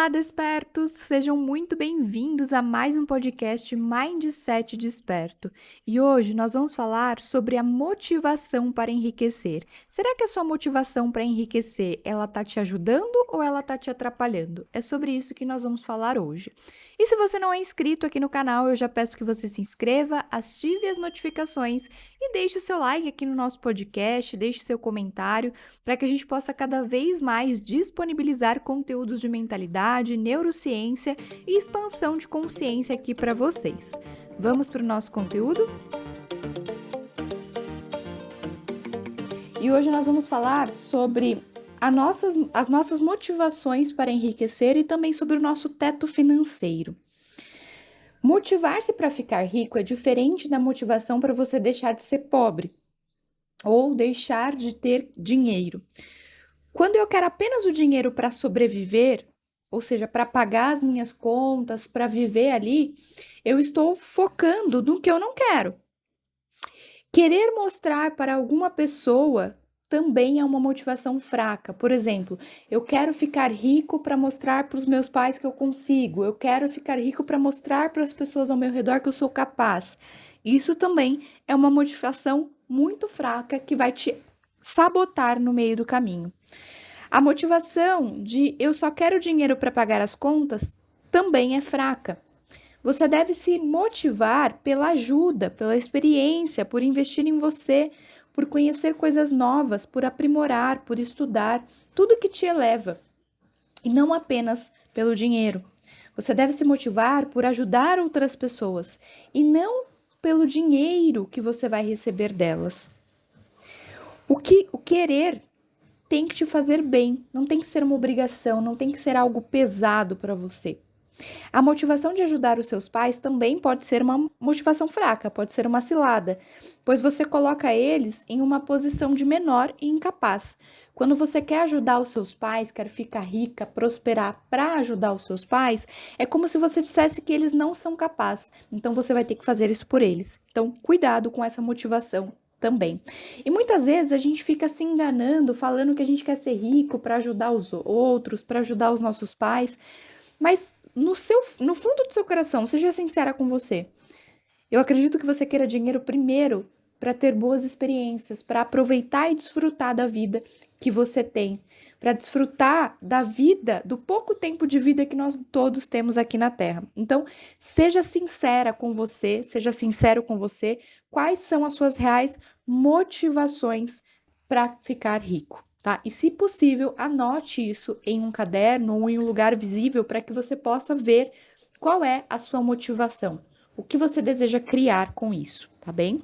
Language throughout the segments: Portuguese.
Olá, despertos! Sejam muito bem-vindos a mais um podcast Mindset Desperto. E hoje nós vamos falar sobre a motivação para enriquecer. Será que a sua motivação para enriquecer, ela tá te ajudando ou ela tá te atrapalhando? É sobre isso que nós vamos falar hoje. E se você não é inscrito aqui no canal, eu já peço que você se inscreva, ative as notificações e deixe o seu like aqui no nosso podcast, deixe seu comentário, para que a gente possa cada vez mais disponibilizar conteúdos de mentalidade, neurociência e expansão de consciência aqui para vocês. Vamos para o nosso conteúdo? E hoje nós vamos falar sobre as nossas motivações para enriquecer e também sobre o nosso teto financeiro. Motivar-se para ficar rico é diferente da motivação para você deixar de ser pobre ou deixar de ter dinheiro. Quando eu quero apenas o dinheiro para sobreviver, ou seja, para pagar as minhas contas, para viver ali, eu estou focando no que eu não quero. Querer mostrar para alguma pessoa também é uma motivação fraca. Por exemplo, eu quero ficar rico para mostrar para os meus pais que eu consigo. Eu quero ficar rico para mostrar para as pessoas ao meu redor que eu sou capaz. Isso também é uma motivação muito fraca que vai te sabotar no meio do caminho. A motivação de eu só quero dinheiro para pagar as contas também é fraca. Você deve se motivar pela ajuda, pela experiência, por investir em você, por conhecer coisas novas, por aprimorar, por estudar, tudo que te eleva, e não apenas pelo dinheiro. Você deve se motivar por ajudar outras pessoas e não pelo dinheiro que você vai receber delas. O querer tem que te fazer bem, não tem que ser uma obrigação, não tem que ser algo pesado para você. A motivação de ajudar os seus pais também pode ser uma motivação fraca, pode ser uma cilada, pois você coloca eles em uma posição de menor e incapaz. Quando você quer ajudar os seus pais, quer ficar rica, prosperar para ajudar os seus pais, é como se você dissesse que eles não são capazes. Então você vai ter que fazer isso por eles. Então, cuidado com essa motivação também. E muitas vezes a gente fica se enganando, falando que a gente quer ser rico para ajudar os outros, para ajudar os nossos pais, mas no fundo do seu coração, seja sincera com você. Eu acredito que você queira dinheiro primeiro para ter boas experiências, para aproveitar e desfrutar da vida que você tem, para desfrutar da vida, do pouco tempo de vida que nós todos temos aqui na Terra. Então, seja sincera com você, seja sincero com você, quais são as suas reais motivações para ficar rico. Tá? E, se possível, anote isso em um caderno ou em um lugar visível para que você possa ver qual é a sua motivação, o que você deseja criar com isso, tá bem?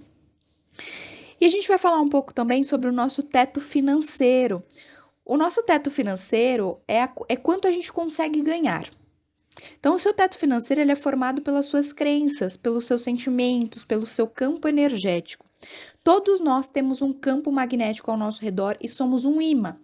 E a gente vai falar um pouco também sobre o nosso teto financeiro. O nosso teto financeiro é quanto a gente consegue ganhar. Então, o seu teto financeiro ele é formado pelas suas crenças, pelos seus sentimentos, pelo seu campo energético. Todos nós temos um campo magnético ao nosso redor e somos um imã.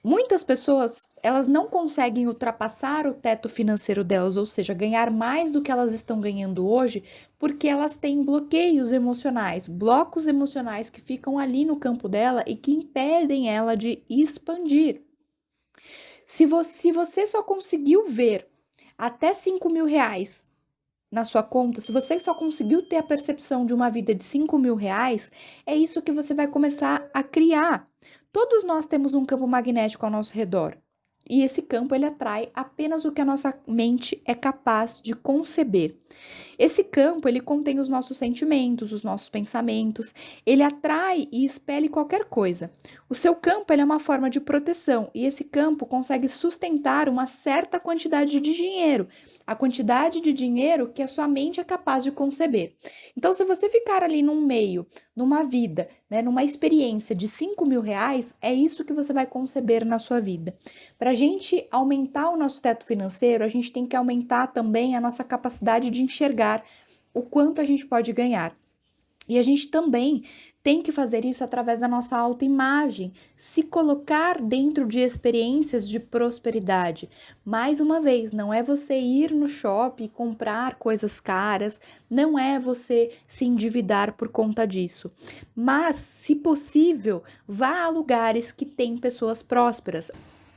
Muitas pessoas, elas não conseguem ultrapassar o teto financeiro delas, ou seja, ganhar mais do que elas estão ganhando hoje, porque elas têm bloqueios emocionais, blocos emocionais que ficam ali no campo dela e que impedem ela de expandir. Se você só conseguiu ver até 5 mil reais na sua conta, se você só conseguiu ter a percepção de uma vida de 5 mil reais, é isso que você vai começar a criar. Todos nós temos um campo magnético ao nosso redor. E esse campo, ele atrai apenas o que a nossa mente é capaz de conceber. Esse campo, ele contém os nossos sentimentos, os nossos pensamentos. Ele atrai e expele qualquer coisa. O seu campo, ele é uma forma de proteção. E esse campo consegue sustentar uma certa quantidade de dinheiro. A quantidade de dinheiro que a sua mente é capaz de conceber. Então, se você ficar ali num meio, numa vida, né, numa experiência de 5 mil reais, é isso que você vai conceber na sua vida. Para a gente aumentar o nosso teto financeiro, a gente tem que aumentar também a nossa capacidade de enxergar o quanto a gente pode ganhar. E a gente também tem que fazer isso através da nossa autoimagem, se colocar dentro de experiências de prosperidade. Mais uma vez, não é você ir no shopping e comprar coisas caras, não é você se endividar por conta disso. Mas, se possível, vá a lugares que têm pessoas prósperas.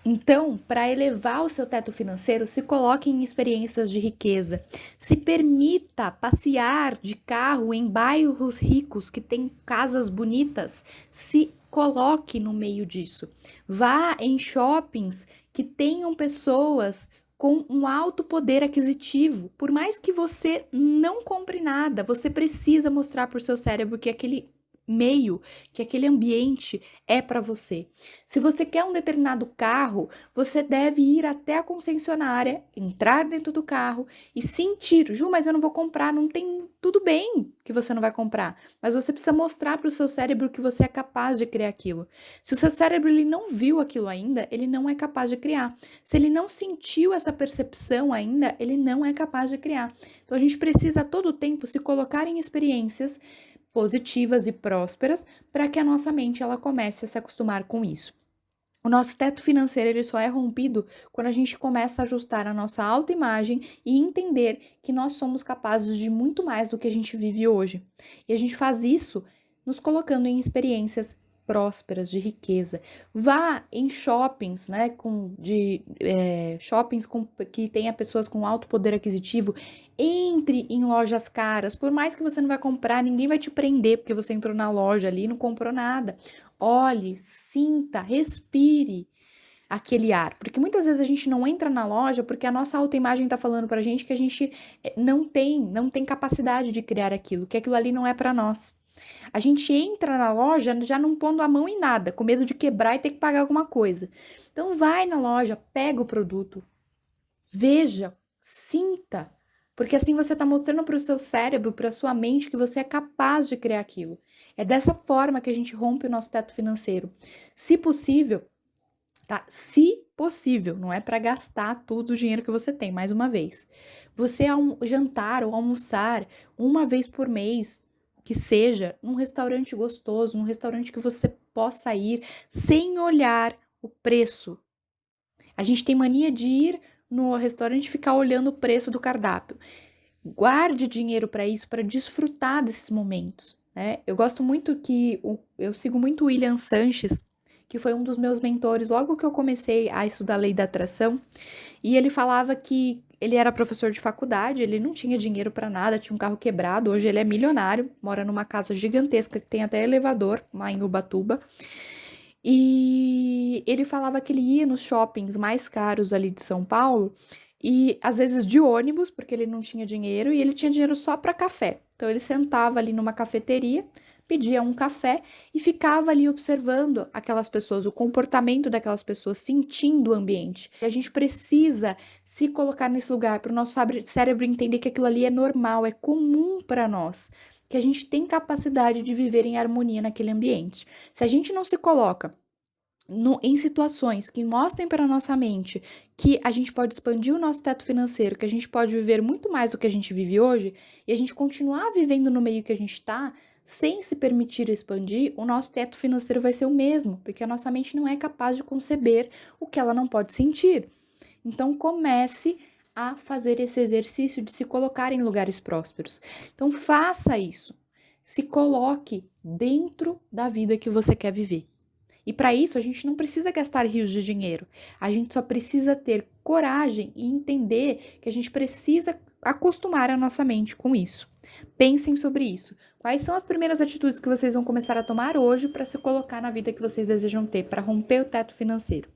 Então, para elevar o seu teto financeiro, se coloque em experiências de riqueza. Se permita passear de carro em bairros ricos que têm casas bonitas. Se coloque no meio disso. Vá em shoppings que tenham pessoas com um alto poder aquisitivo. Por mais que você não compre nada, você precisa mostrar para o seu cérebro que aquele meio, que aquele ambiente é para você. Se você quer um determinado carro, você deve ir até a concessionária, entrar dentro do carro e sentir, Ju, mas eu não vou comprar, não tem, tudo bem que você não vai comprar, mas você precisa mostrar para o seu cérebro que você é capaz de criar aquilo. Se o seu cérebro ele não viu aquilo ainda, ele não é capaz de criar. Se ele não sentiu essa percepção ainda, ele não é capaz de criar. Então a gente precisa a todo tempo se colocar em experiências positivas e prósperas para que a nossa mente ela comece a se acostumar com isso. O nosso teto financeiro ele só é rompido quando a gente começa a ajustar a nossa autoimagem e entender que nós somos capazes de muito mais do que a gente vive hoje. E a gente faz isso nos colocando em experiências prósperas, de riqueza. Vá em shoppings, né, shoppings que tenha pessoas com alto poder aquisitivo. Entre em lojas caras, por mais que você não vai comprar, ninguém vai te prender porque você entrou na loja ali e não comprou nada. Olhe, sinta, respire aquele ar. Porque muitas vezes a gente não entra na loja porque a nossa autoimagem está falando pra gente que a gente não tem capacidade de criar aquilo, que aquilo ali não é para nós. A gente entra na loja já não pondo a mão em nada, com medo de quebrar e ter que pagar alguma coisa. Então vai na loja, pega o produto, veja, sinta, porque assim você está mostrando para o seu cérebro, para a sua mente, que você é capaz de criar aquilo. É dessa forma que a gente rompe o nosso teto financeiro. Se possível, tá? Se possível, não é para gastar todo o dinheiro que você tem, mais uma vez. Você jantar ou almoçar uma vez por mês, que seja num restaurante gostoso, num restaurante que você possa ir sem olhar o preço. A gente tem mania de ir no restaurante e ficar olhando o preço do cardápio. Guarde dinheiro para isso, para desfrutar desses momentos, né? Eu gosto muito eu sigo muito o William Sanches, que foi um dos meus mentores logo que eu comecei a estudar a lei da atração, e ele falava que ele era professor de faculdade, ele não tinha dinheiro para nada, tinha um carro quebrado, hoje ele é milionário, mora numa casa gigantesca que tem até elevador lá em Ubatuba. E ele falava que ele ia nos shoppings mais caros ali de São Paulo e às vezes de ônibus, porque ele não tinha dinheiro e ele tinha dinheiro só para café. Então ele sentava ali numa cafeteria, pedia um café e ficava ali observando aquelas pessoas, o comportamento daquelas pessoas, sentindo o ambiente. E a gente precisa se colocar nesse lugar para o nosso cérebro entender que aquilo ali é normal, é comum para nós, que a gente tem capacidade de viver em harmonia naquele ambiente. Se a gente não se coloca em situações que mostrem para a nossa mente que a gente pode expandir o nosso teto financeiro, que a gente pode viver muito mais do que a gente vive hoje, e a gente continuar vivendo no meio que a gente está, sem se permitir expandir, o nosso teto financeiro vai ser o mesmo, porque a nossa mente não é capaz de conceber o que ela não pode sentir. Então comece a fazer esse exercício de se colocar em lugares prósperos. Então faça isso. Se coloque dentro da vida que você quer viver. E para isso a gente não precisa gastar rios de dinheiro. A gente só precisa ter coragem e entender que a gente precisa acostumar a nossa mente com isso. Pensem sobre isso. Quais são as primeiras atitudes que vocês vão começar a tomar hoje para se colocar na vida que vocês desejam ter, para romper o teto financeiro?